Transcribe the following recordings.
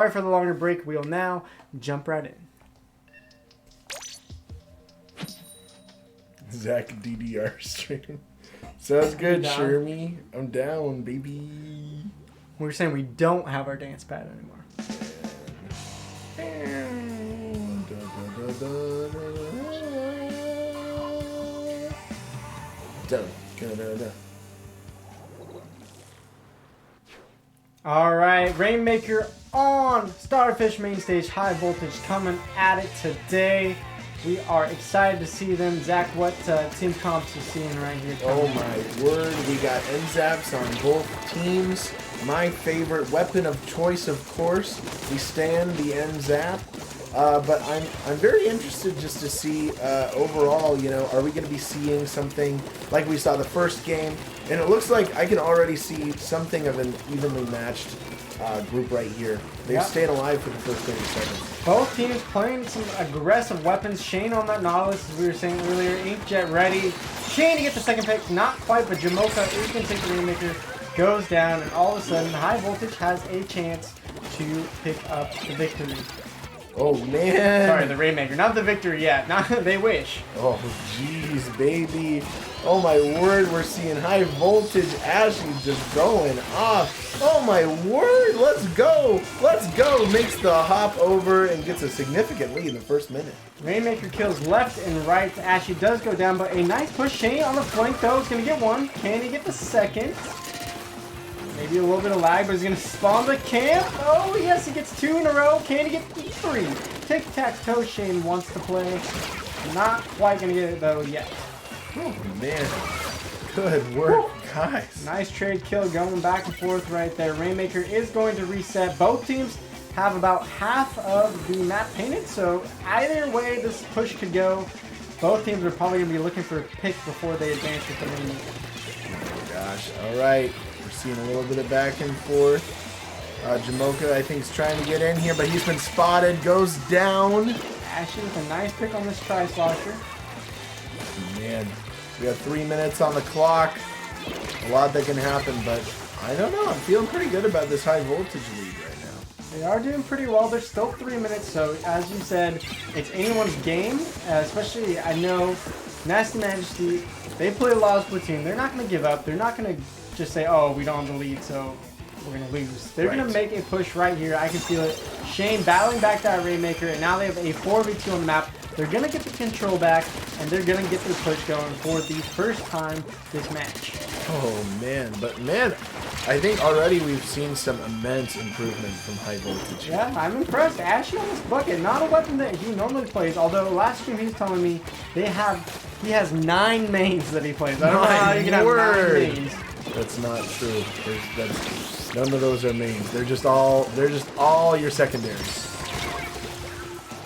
Sorry for the longer break. We'll now jump right in. Zach DDR stream. Sounds good, Shermie. I'm down, baby. We were saying we don't have our dance pad anymore. All right, Rainmaker on Starfish main stage, high voltage coming at it today. We are excited to see them. Zach, what team comps you seeing right here? Oh my word, we got NZAPs on both teams. My favorite weapon of choice, of course. We stand the NZAP. But I'm very interested just to see overall, you know, are we going to be seeing something like we saw the first game? And it looks like I can already see something of an evenly matched group right here. They've stayed alive for the first 30 seconds. Both teams playing some aggressive weapons. Shane on that Nautilus, as we were saying earlier. Inkjet ready. Shane to get the second pick. Not quite, but Jamocha is going to take the Rainmaker. Goes down, and all of a sudden, High Voltage has a chance to pick up the victory. Oh, man. Sorry, the Rainmaker. Not the victory yet. Not they wish. Oh, jeez, baby. Oh, my word. We're seeing High Voltage. Ashley just going off. Oh, my word. Let's go. Let's go. Makes the hop over and gets a significant lead in the first minute. Rainmaker kills left and right. Ashley does go down, but a nice push. Shane on the flank, though, is going to get one. Can he get the second? Maybe a little bit of lag, but he's going to spawn the camp. Oh, yes, he gets two in a row. Can he get three? Tic-tac-toe Shane wants to play. Not quite going to get it, though, yet. Oh, man. Good work, guys. Nice trade kill going back and forth right there. Rainmaker is going to reset. Both teams have about half of the map painted, so either way this push could go. Both teams are probably going to be looking for a pick before they advance with the Rainmaker. Oh, gosh. All right. Seeing a little bit of back and forth. Jamocha, I think, is trying to get in here, but he's been spotted. Goes down. Ashley with a nice pick on this tri-slosher. Man, we have 3 minutes on the clock. A lot that can happen, but I don't know. I'm feeling pretty good about this high voltage lead right now. They are doing pretty well. There's still 3 minutes, so as you said, it's anyone's game. Especially, I know Nasty Majesty, they play a lot of Splatoon. They're not going to give up. They're not going to just say, oh, we don't have the lead, so we're going to lose. They're going to make a push right here. I can feel it. Shane battling back that Rainmaker, and now they have a 4v2 on the map. They're going to get the control back, and they're going to get the push going for the first time this match. Oh, man. But, man, I think already we've seen some immense improvement from high voltage. Yeah, I'm impressed. Ashley on this bucket, not a weapon that he normally plays, although last stream he was telling me he has 9 mains that he plays. I don't know how you can have 9 mains. That's not true. None of those are mains. They're just all your secondaries.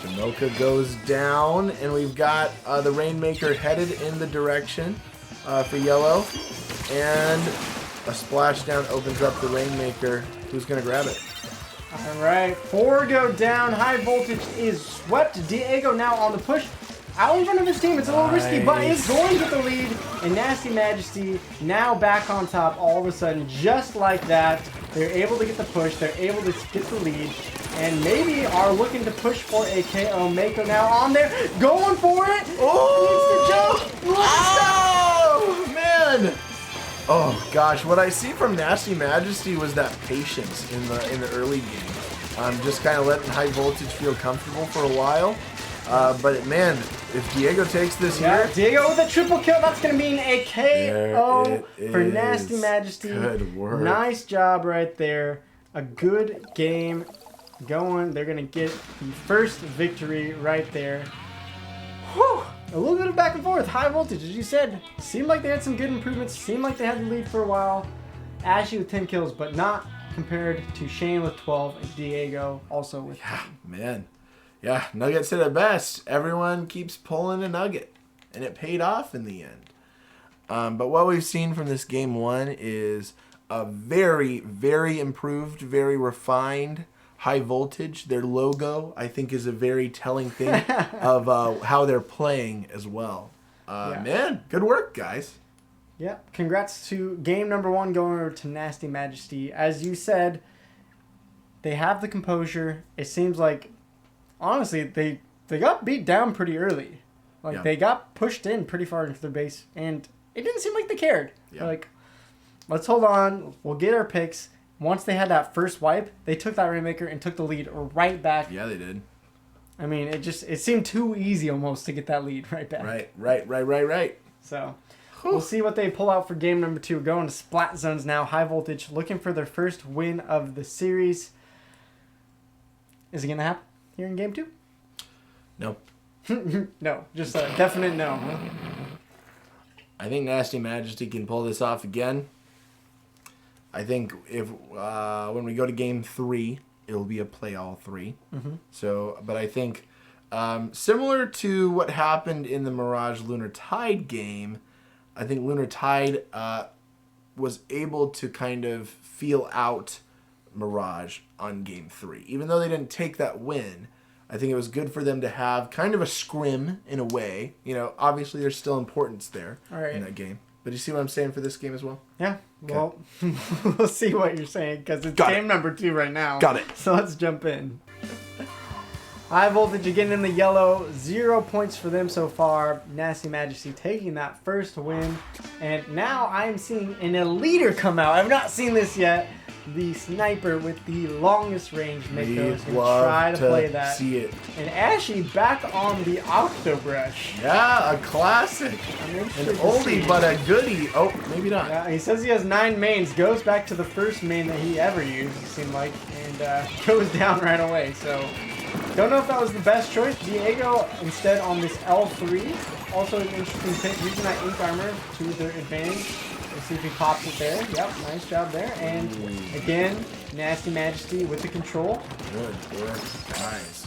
Jamocha goes down, and we've got the Rainmaker headed in the direction for yellow, and a splashdown opens up the Rainmaker. Who's gonna grab it? All right, 4 go down. High voltage is swept. Diego now on the push. Out in front of his team, it's a little risky, but is going to get the lead. And Nasty Majesty now back on top all of a sudden, just like that. They're able to get the push, they're able to get the lead, and maybe are looking to push for a KO. Mako now on there, going for it. Oh! Needs to jump. Oh, man! Oh gosh, what I see from Nasty Majesty was that patience in the early game. Just kind of letting high voltage feel comfortable for a while. But man, if Diego takes this here, Diego with a triple kill, that's gonna mean a KO for Nasty Majesty. Good work. Nice job right there. A good game going. They're gonna get the first victory right there. Whew. A little bit of back and forth. High voltage, as you said, seemed like they had some good improvements. Seemed like they had the lead for a while. Ashley with 10 kills, but not compared to Shane with 12 and Diego also with 10. Man. Yeah, Nuggets said it best. Everyone keeps pulling a nugget, and it paid off in the end. But what we've seen from this game 1 is a very, very improved, very refined high voltage. Their logo, I think, is a very telling thing of how they're playing as well. Man, good work, guys. Yep. Congrats to game number 1 going over to Nasty Majesty. As you said, They have the composure. It seems like, honestly, they got beat down pretty early. Like, they got pushed in pretty far into their base, and it didn't seem like they cared. Yeah. Like, let's hold on. We'll get our picks. Once they had that first wipe, they took that Rainmaker and took the lead right back. Yeah, they did. I mean, it seemed too easy almost to get that lead right back. Right. So, we'll see what they pull out for game number 2. Going to Splat Zones now. High Voltage looking for their first win of the series. Is it going to happen here in game 2? No. No, just a definite no. I think Nasty Majesty can pull this off again. I think if when we go to game 3, it'll be a play all 3. Mm-hmm. So, but I think similar to what happened in the Mirage Lunar Tide game, I think Lunar Tide was able to kind of feel out Mirage on game 3, even though they didn't take that win. I think it was good for them to have kind of a scrim in a way. You know, obviously there's still importance there in that game. But you see what I'm saying for this game as well? Yeah. Okay. Well, we'll see what you're saying because it's game number 2 right now. Got it. So let's jump in. High Voltage again in the yellow. 0 points for them so far. Nasty Majesty taking that first win. And now I'm seeing an Eliter come out. I've not seen this yet. The sniper with the longest range Mako is going to try to play that. See it. And Ashy back on the Octobrush. Yeah, a classic. An oldie but a goodie. Oh, maybe not. Yeah, he says he has 9 mains. Goes back to the first main that he ever used, it seemed like, and goes down right away. So, don't know if that was the best choice. Diego instead on this L3. Also an interesting pick, using that ink armor to their advantage. Let's see if he pops it there. Yep, nice job there. And again, Nasty Majesty with the control. Good work, guys.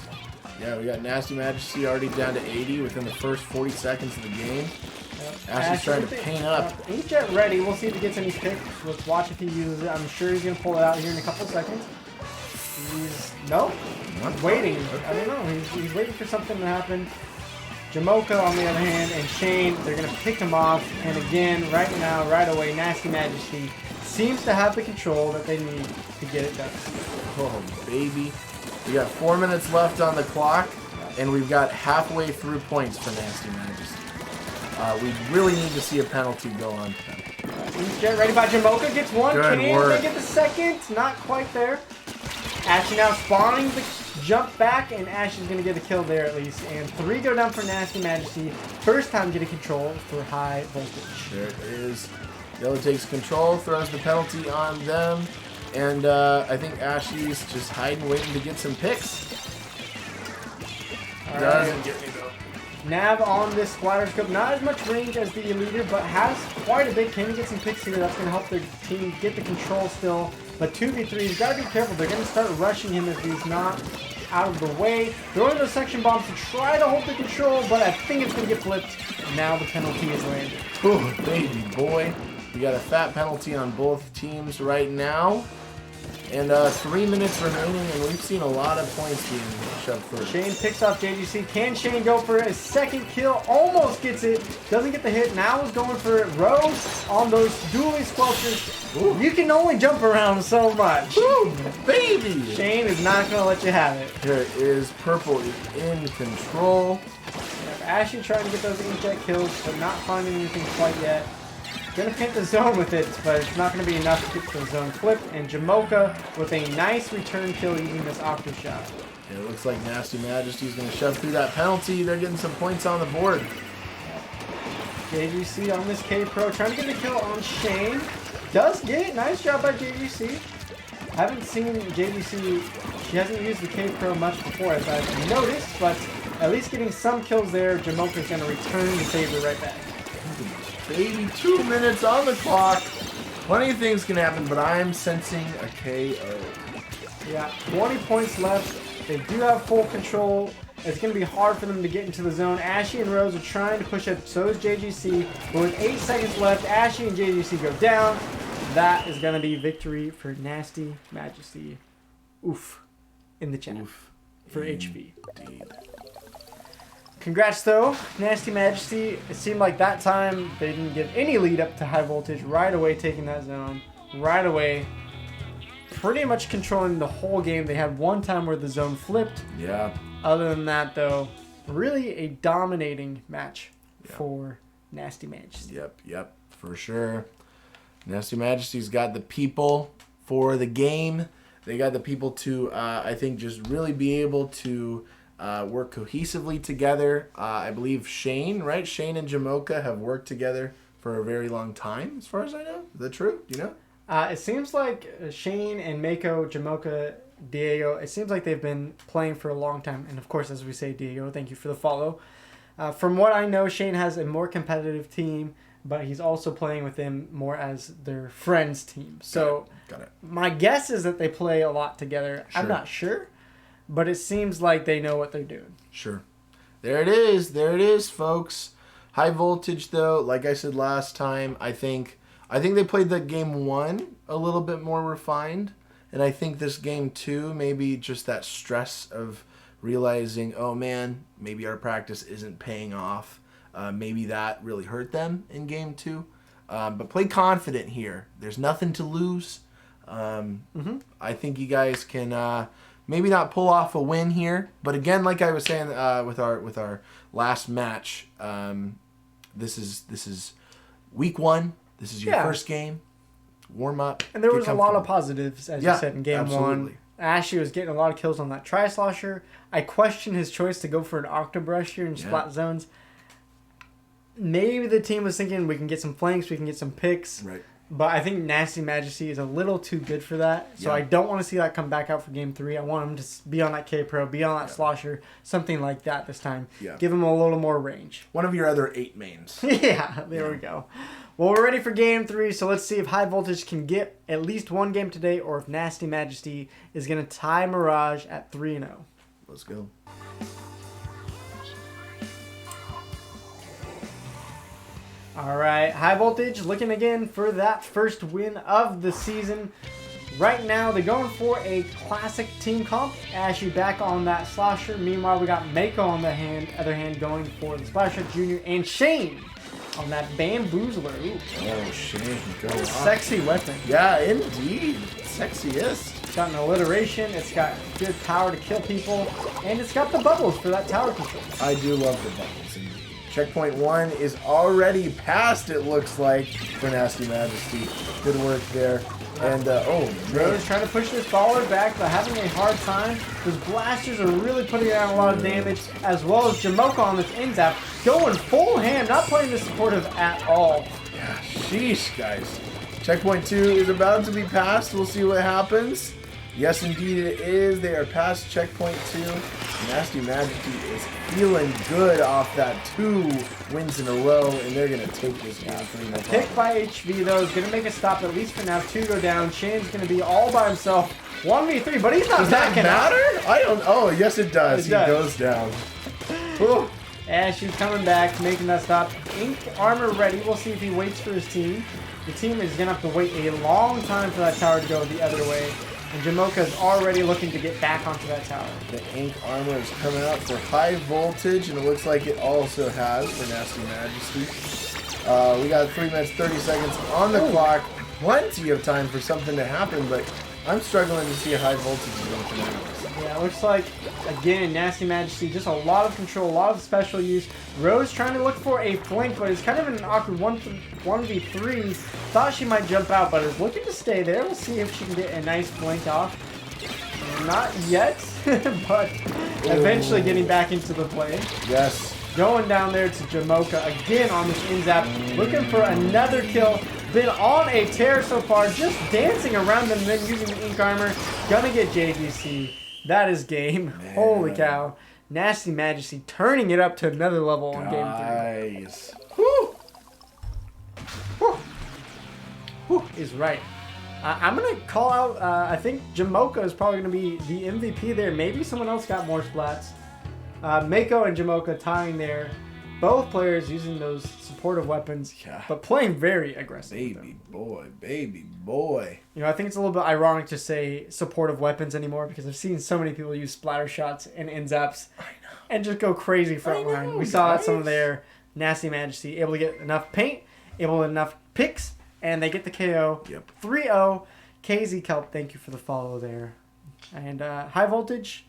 Yeah, we got Nasty Majesty already down to 80 within the first 40 seconds of the game. Yep. Ashley's trying to paint up. Inkjet ready. We'll see if he gets any picks. Let's watch if he uses it. I'm sure he's going to pull it out here in a couple seconds. He's waiting. Okay. I don't know. He's waiting for something to happen. Jamocha, on the other hand, and Shane, they're going to pick him off. And again, right now, right away, Nasty Majesty seems to have the control that they need to get it done. Oh, baby. We got 4 minutes left on the clock, and we've got halfway through points for Nasty Majesty. We really need to see a penalty go on to them. Jet ready by Jamocha, gets one. Good work. They get the second? Not quite there. Ashy now spawning the jump back, and Ash is going to get a kill there at least. And 3 go down for Nasty Majesty. First time getting control for High Voltage. There it is. Yellow takes control, throws the penalty on them. And I think Ashy's just hiding, waiting to get some picks. Doesn't get me though. Nav on this splatter scope. Not as much range as the Eliter, but has quite a bit. Can he get some picks here? That's going to help their team get the control still. But 2v3, you've got to be careful. They're going to start rushing him if he's not out of the way. Throwing those section bombs to try to hold the control, but I think it's going to get flipped. And now the penalty is landed. Oh, baby boy. We got a fat penalty on both teams right now. And 3 minutes remaining, and we've seen a lot of points being shoved through. Shane picks off JGC. Can Shane go for his second kill? Almost gets it. Doesn't get the hit. Now is going for it. Rose on those dually squelchers. Ooh. You can only jump around so much. Ooh, baby! Shane is not going to let you have it. There is Purple in control. Ashley trying to get those inkjet kills, but not finding anything quite yet. Gonna paint the zone with it, but it's not gonna be enough to get the zone flipped. And Jamocha with a nice return kill using this Octo shot. Yeah, it looks like Nasty Majesty's gonna shove through that penalty. They're getting some points on the board. JGC on this K-Pro, trying to get the kill on Shane. Does get it. Nice job by JGC. Haven't seen JGC, she hasn't used the K-Pro much before, as I've noticed, but at least getting some kills there. Jamocha's gonna return the favor right back. Baby, 2 minutes on the clock. Plenty of things can happen, but I'm sensing a KO. Yeah, 20 points left. They do have full control. It's going to be hard for them to get into the zone. Ashy and Rose are trying to push it. So is JGC. But with 8 seconds left, Ashy and JGC go down. That is going to be victory for Nasty Majesty. Oof. In the chat. Oof. For HV. Indeed. Congrats though, Nasty Majesty. It seemed like that time they didn't give any lead up to High Voltage. Right away taking that zone. Right away pretty much controlling the whole game. They had one time where the zone flipped. Yeah. Other than that, though, really a dominating match for Nasty Majesty. Yep, for sure. Nasty Majesty's got the people for the game. They got the people to, I think, just really be able to work cohesively together. I believe Shane, right? Shane and Jamocha have worked together for a very long time, as far as I know. Is that true? Do you know? It seems like Shane and Mako, Jamocha, Diego, it seems like they've been playing for a long time. And of course, as we say, Diego, thank you for the follow. From what I know, Shane has a more competitive team, but he's also playing with them more as their friends team. So Got it. My guess is that they play a lot together. Sure. I'm not sure, but it seems like they know what they're doing. Sure. There it is. There it is, folks. High voltage, though, like I said last time, I think they played the game 1 a little bit more refined. And I think this game 2, maybe just that stress of realizing, oh man, maybe our practice isn't paying off. Maybe that really hurt them in game 2. But play confident here. There's nothing to lose. I think you guys can maybe not pull off a win here. But again, like I was saying with our last match, this is week 1. This is your first game. Warm up. And there was a lot of positives, as you said, in game absolutely. 1. Ashley was getting a lot of kills on that Tri-Slosher. I question his choice to go for an Octobrush here in Splat Zones. Maybe the team was thinking we can get some flanks, we can get some picks. Right. But I think Nasty Majesty is a little too good for that. So I don't want to see that come back out for game 3. I want him to be on that K-Pro, be on that Slosher, something like that this time. Yeah. Give him a little more range. One of your other 8 mains. There we go. Well, we're ready for game 3, so let's see if High Voltage can get at least one game today or if Nasty Majesty is going to tie Mirage at 3-0. Let's go. All right, High Voltage looking again for that first win of the season. Right now, they're going for a classic team comp. Ashley back on that Slosher. Meanwhile, we got Mako on the other hand going for the Splasher Jr. and Shane on that Bamboozler. Ooh. Oh, Shane, go on. Sexy weapon. Yeah, indeed. Sexiest. It's got an alliteration, it's got good power to kill people, and it's got the bubbles for that tower control. I do love the bubbles, indeed. Checkpoint 1 is already passed, it looks like, for Nasty Majesty. Good work there. And, Rose trying to push this baller back, but having a hard time. Those blasters are really putting down a lot of damage, as well as Jamocha on this Inzap, going full hand, not playing the supportive at all. Yeah, sheesh, guys. Checkpoint 2 is about to be passed. We'll see what happens. Yes, indeed it is. They are past checkpoint 2. Nasty Majesty is feeling good off that 2 wins in a row, and they're going to take this game 3. No Pick by HV, though, is going to make a stop, at least for now. 2 go down. Shane's going to be all by himself. 1v3, but he's not Does that backing out. matter? I don't. Oh, yes, it does. It does. He goes down. Ooh. Ashley's coming back, making that stop. Ink armor ready. We'll see if he waits for his team. The team is going to have to wait a long time for that tower to go the other way. And Jamocha is already looking to get back onto that tower. The ink armor is coming out for High Voltage, and it looks like it also has for Nasty Majesty. We got 3 minutes, 30 seconds on the clock. Plenty of time for something to happen, but I'm struggling to see a High Voltage win tonight. Yeah, it looks like, again, Nasty Majesty, just a lot of control, a lot of special use. Rose trying to look for a flank, but it's kind of an awkward 1v3. Thought she might jump out, but is looking to stay there. We'll see if she can get a nice flank off. Not yet, but eventually getting back into the play. Yes. Going down there to Jamocha again on this Inzap, looking for another kill. Been on a tear so far, just dancing around them, then using the ink armor. Gonna get JVC. That is game. Man. Holy cow. Nasty Majesty turning it up to another level on game 3. Nice. Whew. Whew. Whew is right. I'm going to call out, I think Jamocha is probably going to be the MVP there. Maybe someone else got more splats. Mako and Jamocha tying there. Both players using those supportive weapons, but playing very aggressive. Baby boy. You know, I think it's a little bit ironic to say supportive weapons anymore because I've seen so many people use splatter shots and Inzaps and just go crazy front line. We saw it some of their Nasty Majesty able to get enough paint, able enough picks, and they get the KO. Yep. 3-0. KZ Kelp, thank you for the follow there. And High Voltage,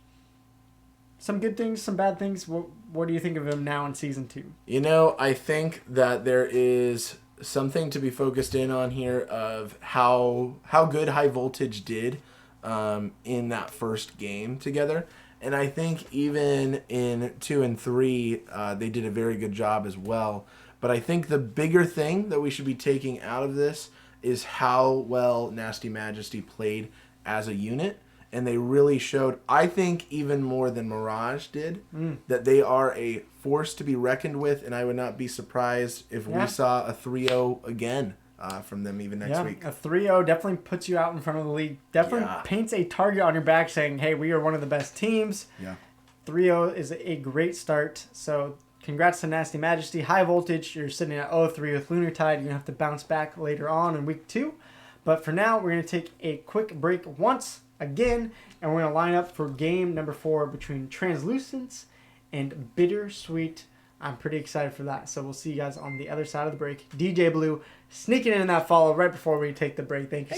some good things, some bad things. What do you think of him now in Season 2? You know, I think that there is something to be focused in on here of how good High Voltage did in that first game together. And I think even in 2 and 3, they did a very good job as well. But I think the bigger thing that we should be taking out of this is how well Nasty Majesty played as a unit. And they really showed, I think, even more than Mirage did, that they are a force to be reckoned with. And I would not be surprised if we saw a 3-0 again from them even next week. A 3-0 definitely puts you out in front of the league. Definitely paints a target on your back saying, hey, we are one of the best teams. Yeah. 3-0 is a great start. So congrats to Nasty Majesty. High Voltage, you're sitting at 0-3 with Lunar Tide. You're going to have to bounce back later on in week 2. But for now, we're going to take a quick break once again, and we're going to line up for game number 4 between Translucence and Bittersweet. I'm pretty excited for that. So we'll see you guys on the other side of the break. DJ Blue sneaking in that follow right before we take the break. Thank you.